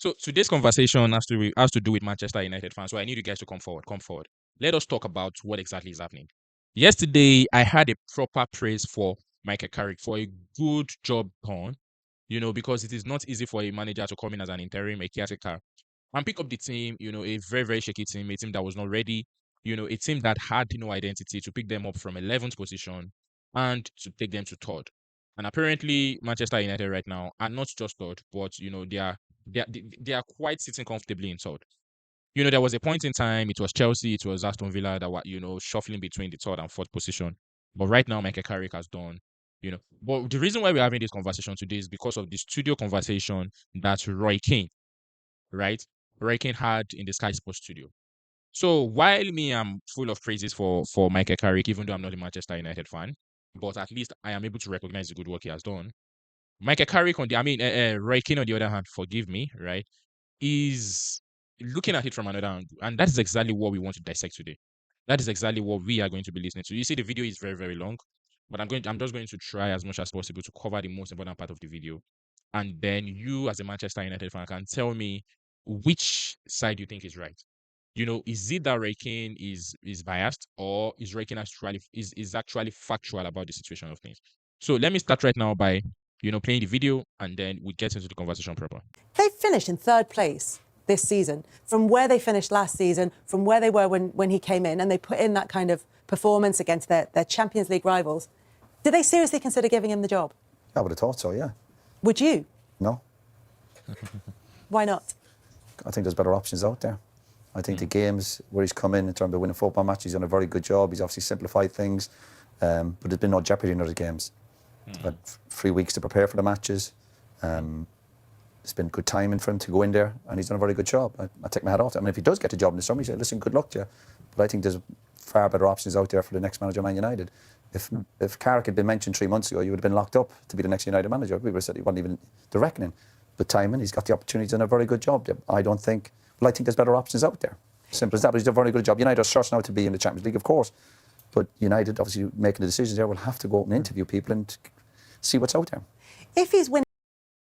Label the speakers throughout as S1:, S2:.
S1: So today's conversation has to do with Manchester United fans. So I need you guys to come forward. Come forward. Let us talk about what exactly is happening. Yesterday, I had a proper praise for Michael Carrick for a good job done. Because it is not easy for a manager to come in as an interim, a caretaker, and pick up the team. A very very shaky team, a team that was not ready. A team that had no identity, to pick them up from 11th position and to take them to third. And apparently, Manchester United right now are not just third, but they are quite sitting comfortably in third. There was a point in time, it was Chelsea, it was Aston Villa that were, shuffling between the third and fourth position. But right now, Michael Carrick has done, But the reason why we're having this conversation today is because of the studio conversation that Roy Keane, right? Roy Keane had in the Sky Sports studio. So while me, I'm full of praises for Michael Carrick, even though I'm not a Manchester United fan, but at least I am able to recognize the good work he has done. Michael Carrick Roy Keane on the other hand, forgive me, right, is looking at it from another angle, and that is exactly what we want to dissect today. That is exactly what we are going to be listening to. You see, the video is very, very long, but I'm just going to try as much as possible to cover the most important part of the video, and then you, as a Manchester United fan, can tell me which side you think is right. Is it that Roy Keane is biased, or is Roy Keane actually factual about the situation of things? So let me start right now by playing the video, and then we get into the conversation proper.
S2: They finished in third place this season from where they finished last season, from where they were when he came in, and they put in that kind of performance against their Champions League rivals. Did they seriously consider giving him the job?
S3: I would have thought so, yeah.
S2: Would you?
S3: No.
S2: Why not?
S3: I think there's better options out there. I think the games where he's come in terms of winning football matches, he's done a very good job. He's obviously simplified things, but there's been no jeopardy in other games. Had 3 weeks to prepare for the matches. It's been good timing for him to go in there, and he's done a very good job. I take my hat off to him. I mean, if he does get a job in the summer, he said, listen, good luck to you. But I think there's far better options out there for the next manager of Man United. If Carrick had been mentioned 3 months ago, you would have been locked up to be the next United manager. We would have said he wasn't even the reckoning. But timing, he's got the opportunity, he's done a very good job. I think there's better options out there. Simple as that, but he's done a very good job. United are searching out to be in the Champions League, of course. But United, obviously, making the decisions there, will have to go out and interview people and see what's out there.
S2: If he's winning...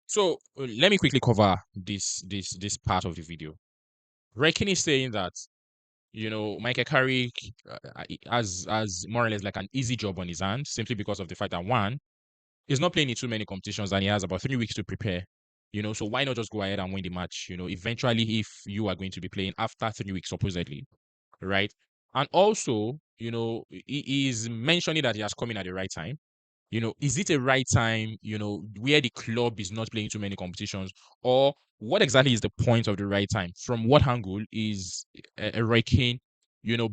S1: So let me quickly cover this part of the video. Roy Keane is saying that, Michael Carrick has more or less like an easy job on his hands, simply because of the fact that, one, he's not playing in too many competitions and he has about 3 weeks to prepare. So why not just go ahead and win the match? Eventually, if you are going to be playing after 3 weeks, supposedly, right? And also, he is mentioning that he has come in at the right time. Is it a right time, where the club is not playing too many competitions, or what exactly is the point of the right time? From what angle is Roy Keane,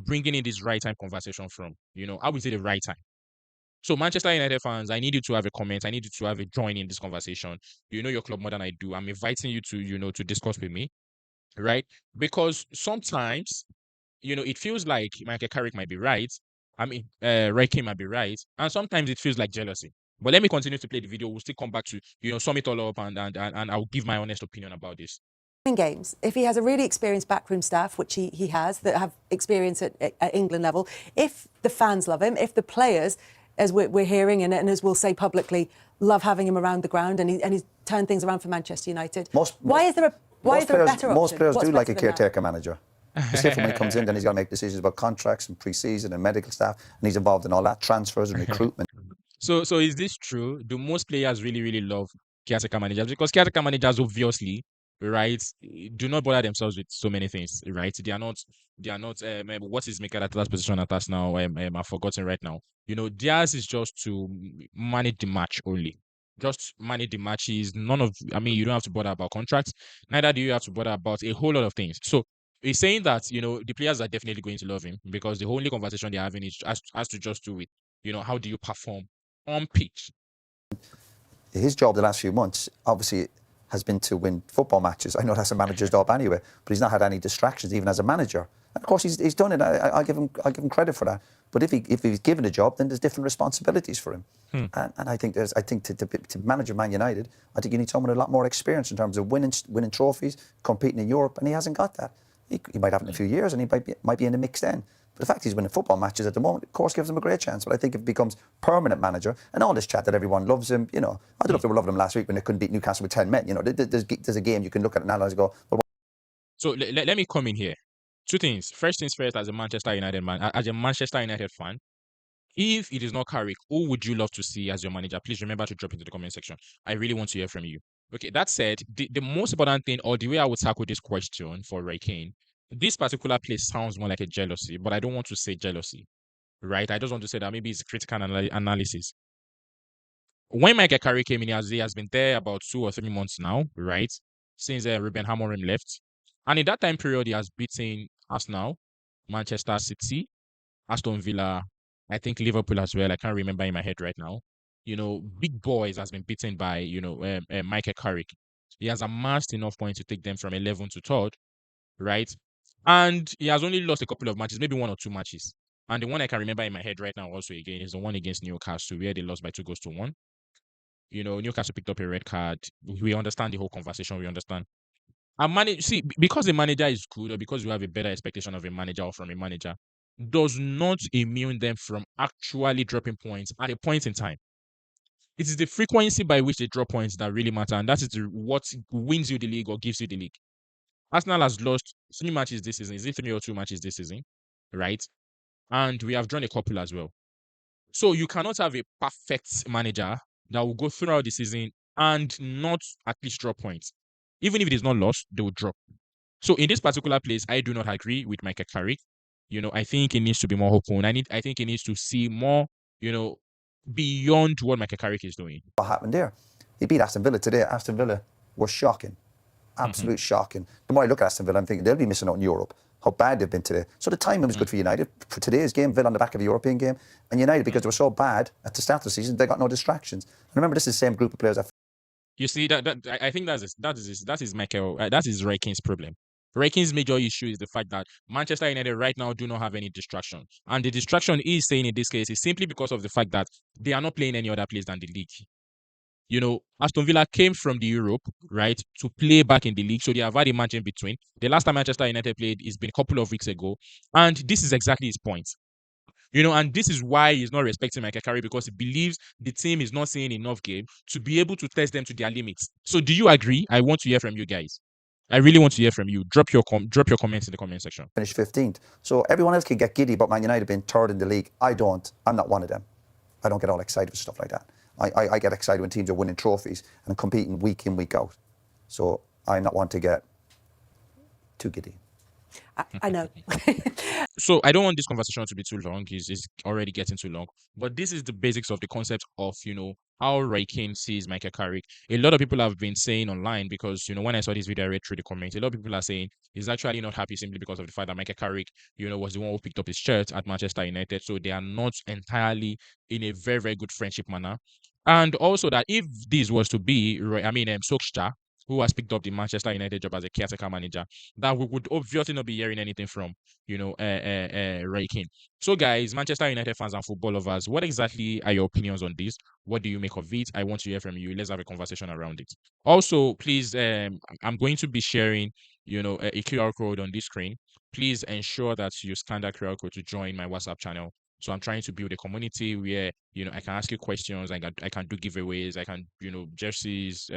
S1: bringing in this right time conversation from? How is it the right time? So Manchester United fans, I need you to have a comment. I need you to have a join in this conversation. You know your club more than I do. I'm inviting you to, to discuss with me, right? Because sometimes, it feels like Michael Carrick might be right. I mean, Roy Keane might be right. And sometimes it feels like jealousy. But let me continue to play the video. We'll still come back to, sum it all up, and I'll give my honest opinion about this.
S2: Games, if he has a really experienced backroom staff, which he has, that have experience at England level, if the fans love him, if the players, as we're hearing and as we'll say publicly, love having him around the ground, and he's turned things around for Manchester United. Why is there a better option?
S3: Most players do like a caretaker manager. It's different when he comes in, then he's got to make decisions about contracts and pre-season and medical staff, and he's involved in all that, transfers and recruitment.
S1: So is this true? Do most players really, really love caretaker managers? Because caretaker managers, obviously, right, do not bother themselves with so many things, right? They are not. What is Mikel Arteta's position at us now? I've forgotten right now. Theirs is just to manage the match only. Just manage the matches. You don't have to bother about contracts. Neither do you have to bother about a whole lot of things. So he's saying that, the players are definitely going to love him, because the only conversation they're having is has to just do with, how do you perform on pitch.
S3: His job the last few months, obviously, has been to win football matches. I know that's a manager's job anyway, but he's not had any distractions, even as a manager. And of course, he's done it. I'll give him credit for that. But if he's given a job, then there's different responsibilities for him. And I think to manage Man United, I think you need someone with a lot more experience in terms of winning trophies, competing in Europe, and he hasn't got that. He might have it in a few years, and he might be in the mix then. But the fact he's winning football matches at the moment, of course, gives him a great chance. But I think if he becomes permanent manager, and all this chat that everyone loves him, I don't know if they were loving him last week when they couldn't beat Newcastle with 10 men. There's a game you can look at and analyze and go, well,
S1: So let me come in here. Two things. First things first, as a Manchester United man, as a Manchester United fan, if it is not Carrick, who would you love to see as your manager? Please remember to drop into the comment section. I really want to hear from you. Okay, that said, the most important thing, or the way I would tackle this question for Ray Kane, this particular place sounds more like a jealousy, but I don't want to say jealousy, right? I just want to say that maybe it's critical analysis. When Michael Carrick came in, he has been there about 2 or 3 months now, right? Since Ruben Amorim left. And in that time period, he has beaten Arsenal, Manchester City, Aston Villa, I think Liverpool as well. I can't remember in my head right now. Big boys has been beaten by, Michael Carrick. He has amassed enough points to take them from 11th to 3rd, right? And he has only lost a couple of matches, maybe 1 or 2 matches. And the one I can remember in my head right now also again is the one against Newcastle where they lost by 2 goals to 1. Newcastle picked up a red card. We understand the whole conversation. We understand. See, because a manager is good or because you have a better expectation of a manager or from a manager, does not immune them from actually dropping points at a point in time. It is the frequency by which they drop points that really matter, and that is what wins you the league or gives you the league. Arsenal has lost 3 matches this season. Is it 3 or 2 matches this season? Right? And we have drawn a couple as well. So you cannot have a perfect manager that will go throughout the season and not at least drop points. Even if it is not lost, they will drop. So in this particular place, I do not agree with Michael Carrick. I think he needs to be more open. I think he needs to see more, beyond what Michael Carrick is doing.
S3: what happened there? He beat Aston Villa today. Aston Villa was shocking. Absolute shocking. The more I look at Aston Villa, I'm thinking they'll be missing out in Europe. How bad they've been today. So the timing was good for United. For today's game, Villa on the back of a European game. And United, because they were so bad at the start of the season, they got no distractions. And remember, this is the same group of players that
S1: You see that I think that is Michael that is Ray Kane's problem. Ray Kane's major issue is the fact that Manchester United right now do not have any distraction, and the distraction is saying in this case is simply because of the fact that they are not playing any other place than the league. Aston Villa came from the Europe, right, to play back in the league, so they have had a match in between. The last time Manchester United played is been a couple of weeks ago, and this is exactly his point. And this is why he's not respecting Michael Carrick, because he believes the team is not seeing enough game to be able to test them to their limits. So do you agree? I want to hear from you guys. I really want to hear from you. Drop your comments in the comment section.
S3: finished 15th. So everyone else can get giddy about Man United being third in the league. I don't. I'm not one of them. I don't get all excited for stuff like that. I get excited when teams are winning trophies and competing week in, week out. So I'm not one to get too giddy.
S2: I know.
S1: So I don't want this conversation to be too long. It's already getting too long. But this is the basics of the concept of, how Ray Kane sees Michael Carrick. A lot of people have been saying online, because, when I saw this video, I read through the comments, a lot of people are saying he's actually not happy simply because of the fact that Michael Carrick, was the one who picked up his shirt at Manchester United. So they are not entirely in a very, very good friendship manner. And also that if this was to be, Solskjaer, who has picked up the Manchester United job as a caretaker manager, that we would obviously not be hearing anything from, Ray Keane. So, guys, Manchester United fans and football lovers, what exactly are your opinions on this? What do you make of it? I want to hear from you. Let's have a conversation around it. Also, please, I'm going to be sharing, a QR code on this screen. Please ensure that you scan that QR code to join my WhatsApp channel. So I'm trying to build a community where I can ask you questions, I can do giveaways, I can jerseys,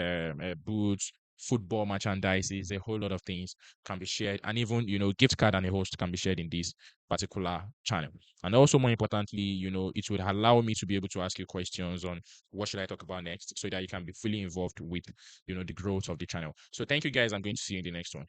S1: boots, football merchandise, a whole lot of things can be shared, and even gift card and a host can be shared in this particular channel. And also, more importantly, it would allow me to be able to ask you questions on what should I talk about next, so that you can be fully involved with the growth of the channel. So thank you guys. I'm going to see you in the next one.